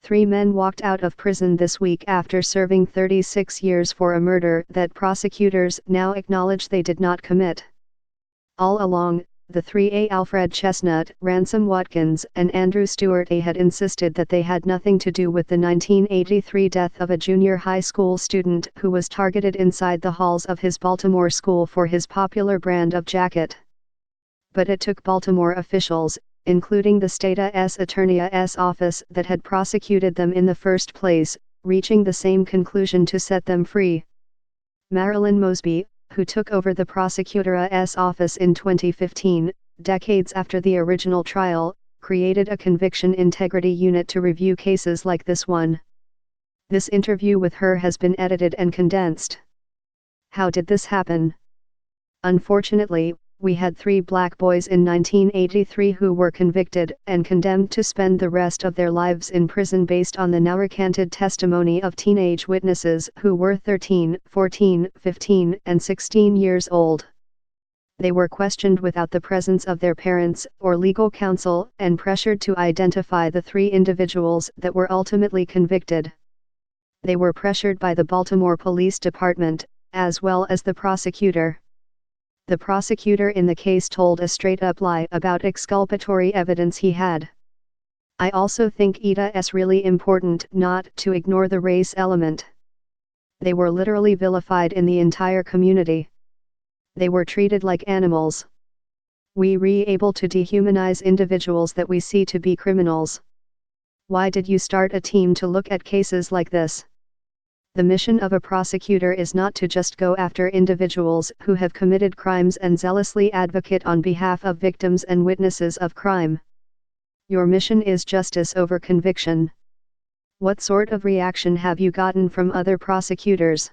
3 men walked out of prison this week after serving 36 years for a murder that prosecutors now acknowledge they did not commit. All along, the 3A Alfred Chestnut, Ransom Watkins, and Andrew Stewart A had insisted that they had nothing to do with the 1983 death of a junior high school student who was targeted inside the halls of his Baltimore school for his popular brand of jacket. But it took Baltimore officials, including the state's attorney's office that had prosecuted them in the first place, reaching the same conclusion to set them free. Marilyn Mosby, who took over the prosecutor's office in 2015, decades after the original trial, created a conviction integrity unit to review cases like this one. This interview with her has been edited and condensed. How did this happen? Unfortunately, we had 3 black boys in 1983 who were convicted and condemned to spend the rest of their lives in prison based on the now recanted testimony of teenage witnesses who were 13, 14, 15, and 16 years old. They were questioned without the presence of their parents or legal counsel and pressured to identify the 3 individuals that were ultimately convicted. They were pressured by the Baltimore Police Department, as well as the prosecutor. The prosecutor in the case told a straight-up lie about exculpatory evidence he had. I also think it's really important not to ignore the race element. They were literally vilified in the entire community. They were treated like animals. We were able to dehumanize individuals that we see to be criminals. Why did you start a team to look at cases like this? The mission of a prosecutor is not to just go after individuals who have committed crimes and zealously advocate on behalf of victims and witnesses of crime. Your mission is justice over conviction. What sort of reaction have you gotten from other prosecutors?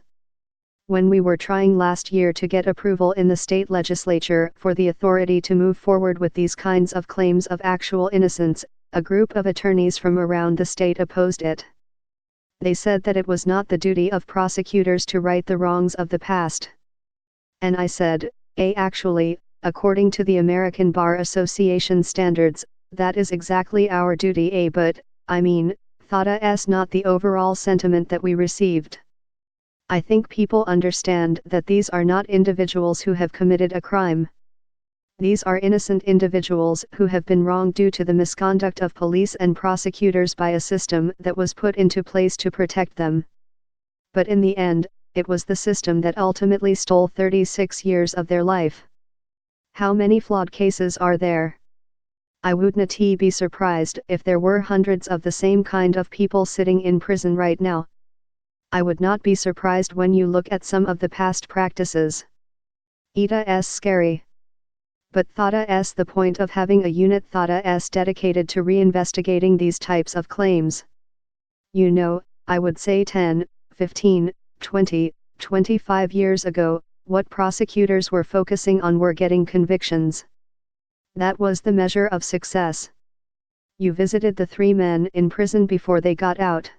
When we were trying last year to get approval in the state legislature for the authority to move forward with these kinds of claims of actual innocence, a group of attorneys from around the state opposed it. They said that it was not the duty of prosecutors to right the wrongs of the past. And I said, actually, according to the American Bar Association standards, that is exactly our duty but, I mean, that's not the overall sentiment that we received. I think people understand that these are not individuals who have committed a crime. These are innocent individuals who have been wronged due to the misconduct of police and prosecutors by a system that was put into place to protect them. But in the end, it was the system that ultimately stole 36 years of their life. How many flawed cases are there? I wouldn't be surprised if there were hundreds of the same kind of people sitting in prison right now. I would not be surprised when you look at some of the past practices. It's scary. But that's the point of having a unit that's dedicated to reinvestigating these types of claims. You know, I would say 10, 15, 20, 25 years ago, what prosecutors were focusing on were getting convictions. That was the measure of success. You visited the 3 men in prison before they got out.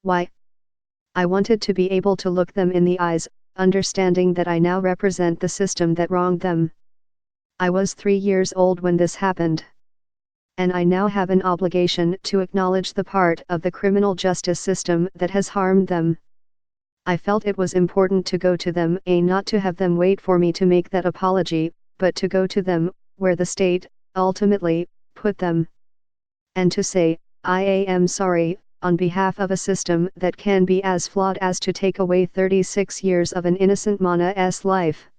Why? I wanted to be able to look them in the eyes, understanding that I now represent the system that wronged them. I was 3 years old when this happened. And I now have an obligation to acknowledge the part of the criminal justice system that has harmed them. I felt it was important to go to them, not to have them wait for me to make that apology, but to go to them, where the state, ultimately, put them. And to say, I am sorry, on behalf of a system that can be as flawed as to take away 36 years of an innocent man's life.